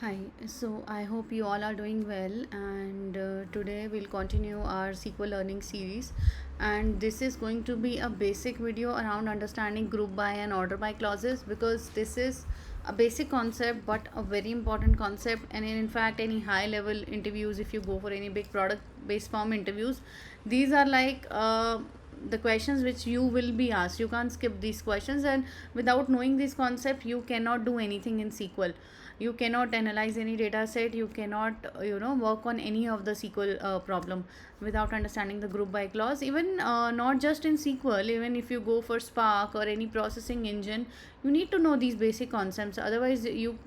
Hi, so I hope you all are doing well, and today we'll continue our SQL learning series. And this is going to be a basic video around understanding group by and order by clauses, because this is a basic concept but a very important concept. And in fact, any high level interviews, if you go for any big product based firm interviews, these are like the questions which you will be asked. You can't skip these questions, and without knowing this concept, you cannot do anything in SQL. You cannot analyze any data set. You cannot work on any of the SQL problem without understanding the group by clause. Even not just in SQL, even if you go for Spark or any processing engine, you need to know these basic concepts. Otherwise you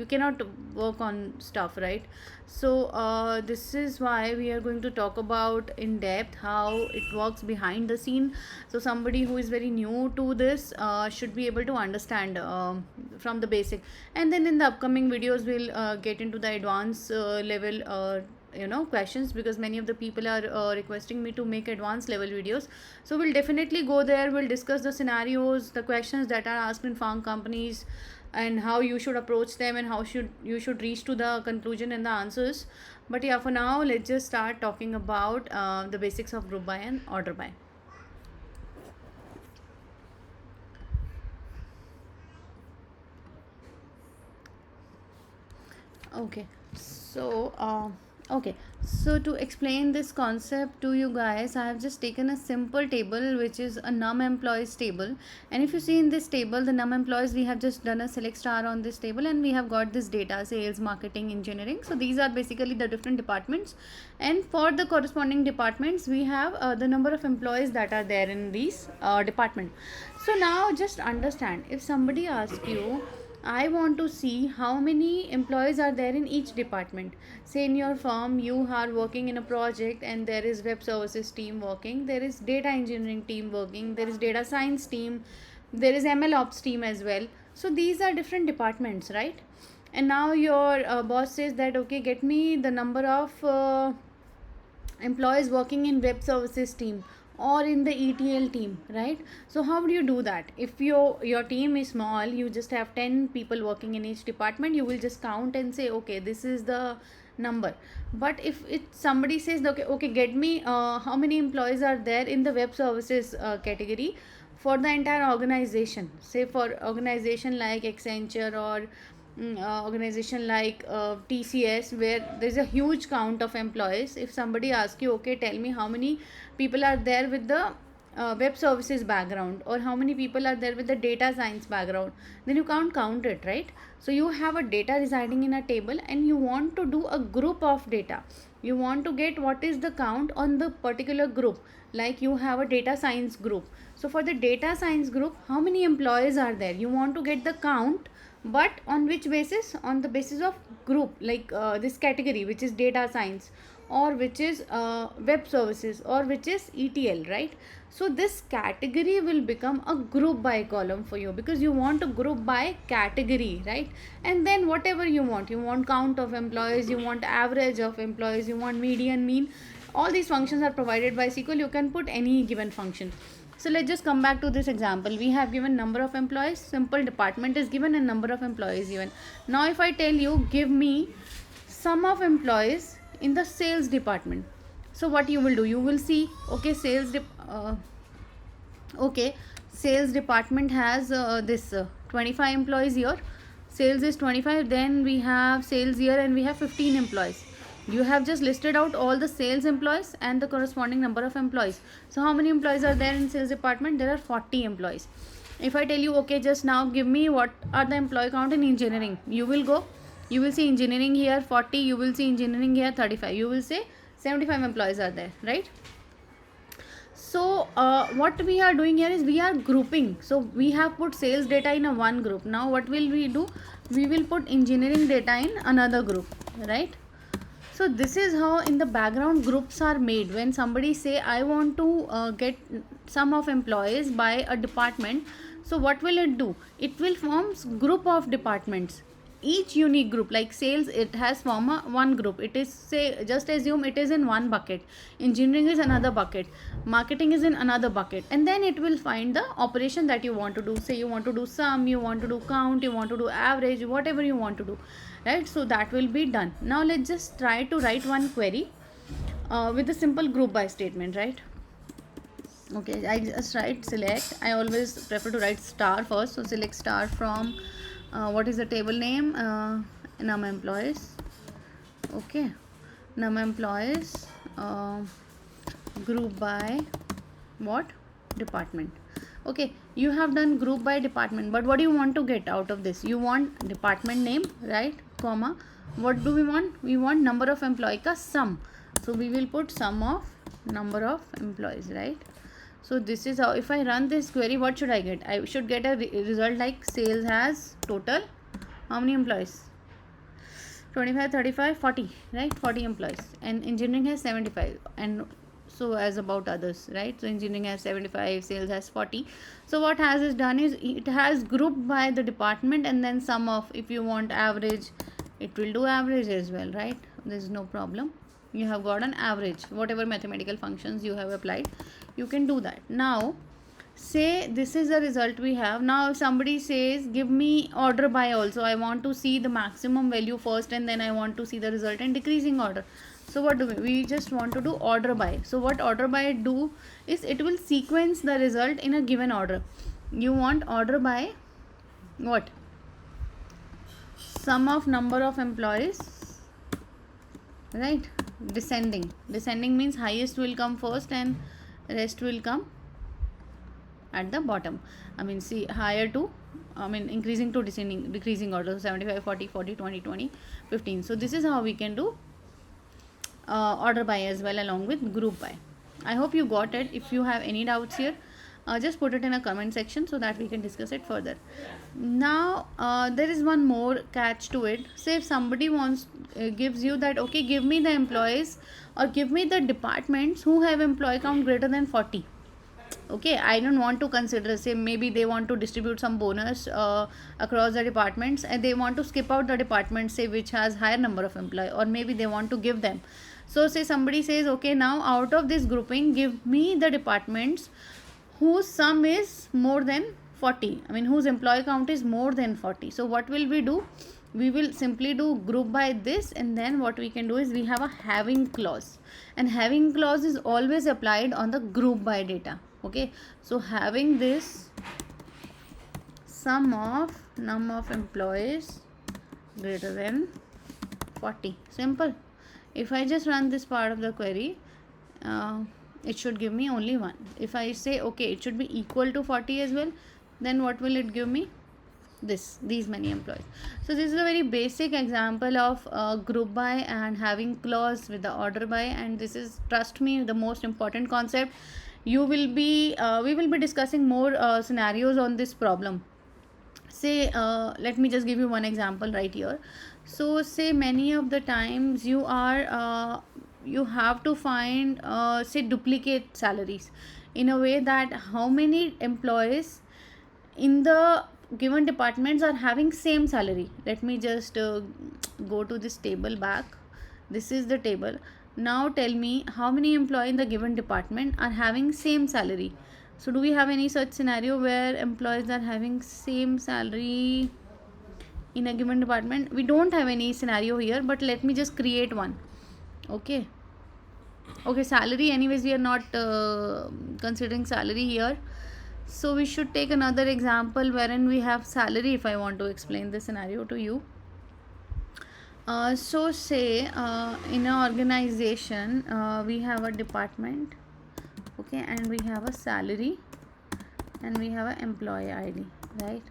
cannot work on stuff, right? So this is why we are going to talk about in depth how it works behind the scene. So somebody who is very new to this should be able to understand from the basic, and then in the upcoming videos we'll get into the advanced level questions, because many of the people are requesting me to make advanced level videos. So we'll definitely go there. We'll discuss the scenarios, the questions that are asked in farm companies, and how you should approach them, and how you should reach to the conclusion and the answers. But yeah, for now, let's just start talking about the basics of group by and order by. Okay, so okay, so to explain this concept to you guys, I have just taken a simple table which is a num employees table. And if you see in this table, the num employees, we have just done a select star on this table, and we have got this data: sales, marketing, engineering. So these are basically the different departments, and for the corresponding departments, we have the number of employees that are there in these department. So now just understand, if somebody asks you, I want to see how many employees are there in each department. Say in your firm you are working in a project, and there is web services team working, there is data engineering team working, there is data science team, there is ML ops team as well. So these are different departments, right? And now your boss says that, okay, get me the number of employees working in web services team or in the ETL team, right? So how do you do that? If your team is small, you just have 10 people working in each department, you will just count and say, okay, this is the number. But if it somebody says, okay, get me how many employees are there in the web services category for the entire organization. Say for organization like Accenture, or organization like TCS, where there's a huge count of employees. If somebody asks you, okay, tell me how many people are there with the web services background, or how many people are there with the data science background, then you can't count it, right? So you have a data residing in a table, and you want to do a group of data. You want to get what is the count on the particular group. Like you have a data science group, so for the data science group, how many employees are there? You want to get the count, but on which basis? On the basis of group, like this category, which is data science, or which is web services, or which is ETL, right? So this category will become a group by column for you, because you want to group by category, right? And then whatever you want count of employees, you want average of employees, you want median, mean, all these functions are provided by SQL. You can put any given function. So let's just come back to this example. We have given number of employees, simple department is given, and number of employees given. Now if I tell you, give me sum of employees in the sales department, so what you will do? You will see, okay, okay, sales department has this 25 employees here. Sales is 25, then we have sales here, and we have 15 employees. You have just listed out all the sales employees and the corresponding number of employees. So how many employees are there in sales department? There are 40 employees. If I tell you, okay, just now give me what are the employee count in engineering, you will go, you will see engineering here 40, you will see engineering here 35, you will say 75 employees are there, right? So what we are doing here is we are grouping. So we have put sales data in a one group. Now what will we do? We will put engineering data in another group, right? So this is how in the background groups are made. When somebody say, I want to get sum of employees by a department, so what will it do? It will form group of departments. each unique group, like sales, it has form one group. It is, say, just assume it is in one bucket, engineering is another bucket, marketing is in another bucket, and then it will find the operation that you want to do. Say you want to do sum, you want to do count, you want to do average, whatever you want to do, right? So that will be done. Now let's just try to write one query with a simple group by statement, right? Okay, I just write select. I always prefer to write star first, so select star from what is the table name, num employees. Okay, num employees, group by what, department. Okay, you have done group by department, but what do you want to get out of this? You want department name, right, comma, what do we want? We want number of employee ka sum, so we will put sum of number of employees, right? So this is how, if I run this query, what should I get? I should get a result like sales has total how many employees, 25, 35, 40, right? 40 employees, and engineering has 75, and so as about others, right? So engineering has 75, sales has 40. So what has is done is it has grouped by the department, and then sum of, if you want average, it will do average as well, right? There is no problem. You have got an average, whatever mathematical functions you have applied, you can do that. Now say this is the result we have. Now if somebody says give me order by also, I want to see the maximum value first, and then I want to see the result in decreasing order. So what do we just want to do order by. So what order by do is it will sequence the result in a given order. You want order by what, sum of number of employees, right? Descending means highest will come first and rest will come at the bottom. I mean, see, higher to, I mean, increasing to decreasing order. So 75, 40, 40, 20, 20, 15. So this is how we can do order by as well, along with group by. I hope you got it. If you have any doubts here, just put it in a comment section so that we can discuss it further. Now there is one more catch to it. Say if somebody wants gives you that, okay, give me the employees or give me the departments who have employee count greater than 40. Okay, I don't want to consider, say maybe they want to distribute some bonus across the departments, and they want to skip out the department, say which has higher number of employee, or maybe they want to give them. So say somebody says, okay, now out of this grouping, give me the departments whose sum is more than 40, I mean whose employee count is more than 40. So what will we do? We will simply do group by this, and then what we can do is we have a having clause, and having clause is always applied on the group by data. Okay, so having this sum of number of employees greater than 40, simple. If I just run this part of the query, it should give me only one. If I say okay, it should be equal to 40 as well, then what will it give me? These many employees. So this is a very basic example of group by and having clause with the order by, and this is, trust me, the most important concept. You will be we will be discussing more scenarios on this problem. Say let me just give you one example right here. So say many of the times you are you have to find say duplicate salaries, in a way that how many employees in the given departments are having same salary. Let me just go to this table back. This is the table. Now tell me how many employees in the given department are having same salary. So do we have any such scenario where employees are having same salary in a given department? We don't have any scenario here, but let me just create one. Okay, salary, anyways we are not considering salary here, so we should take another example wherein we have salary, if I want to explain this scenario to you. So say in an organization we have a department, okay, and we have a salary, and we have an employee ID, right?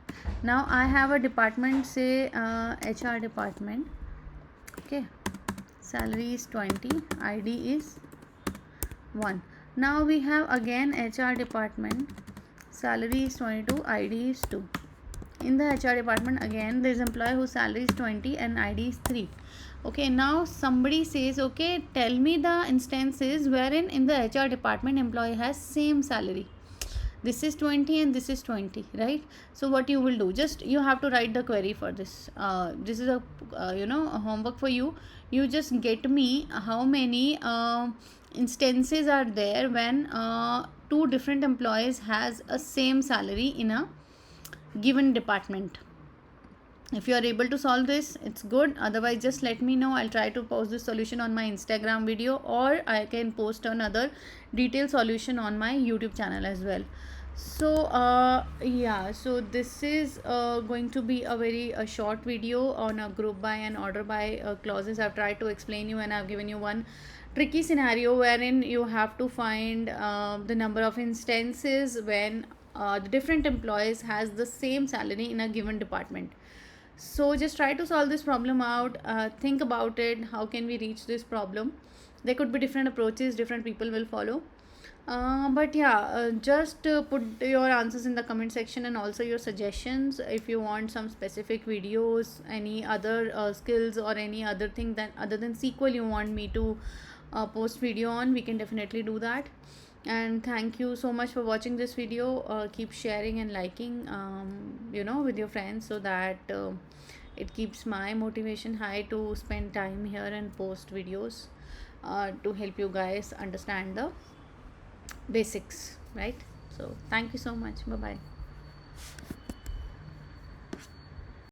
Now I have a department, say HR department, okay, salary is 20, ID is 1. Now we have again HR department, salary is 22, ID is 2. In the HR department again there is employee whose salary is 20 and ID is 3. Okay, now somebody says, okay, tell me the instances wherein in the HR department employee has same salary. this is 20 and this is 20, right? So what you will do, just you have to write the query for this. This is a homework for you. You just get me how many instances are there when two different employees has a same salary in a given department. If you are able to solve this, it's good. Otherwise, just let me know. I'll try to post this solution on my Instagram video, or I can post another detailed solution on my YouTube channel as well. So yeah, so this is going to be a very short video on a group by and order by clauses. I've tried to explain you, and I've given you one tricky scenario wherein you have to find the number of instances when the different employees has the same salary in a given department. So just try to solve this problem out. Think about it, how can we reach this problem. There could be different approaches, different people will follow. But yeah, just put your answers in the comment section, and also your suggestions. If you want some specific videos, any other skills, or any other thing that other than SQL you want me to post video on, we can definitely do that. And thank you so much for watching this video. Keep sharing and liking with your friends, so that it keeps my motivation high to spend time here and post videos to help you guys understand the basics, right? So thank you so much. Bye bye.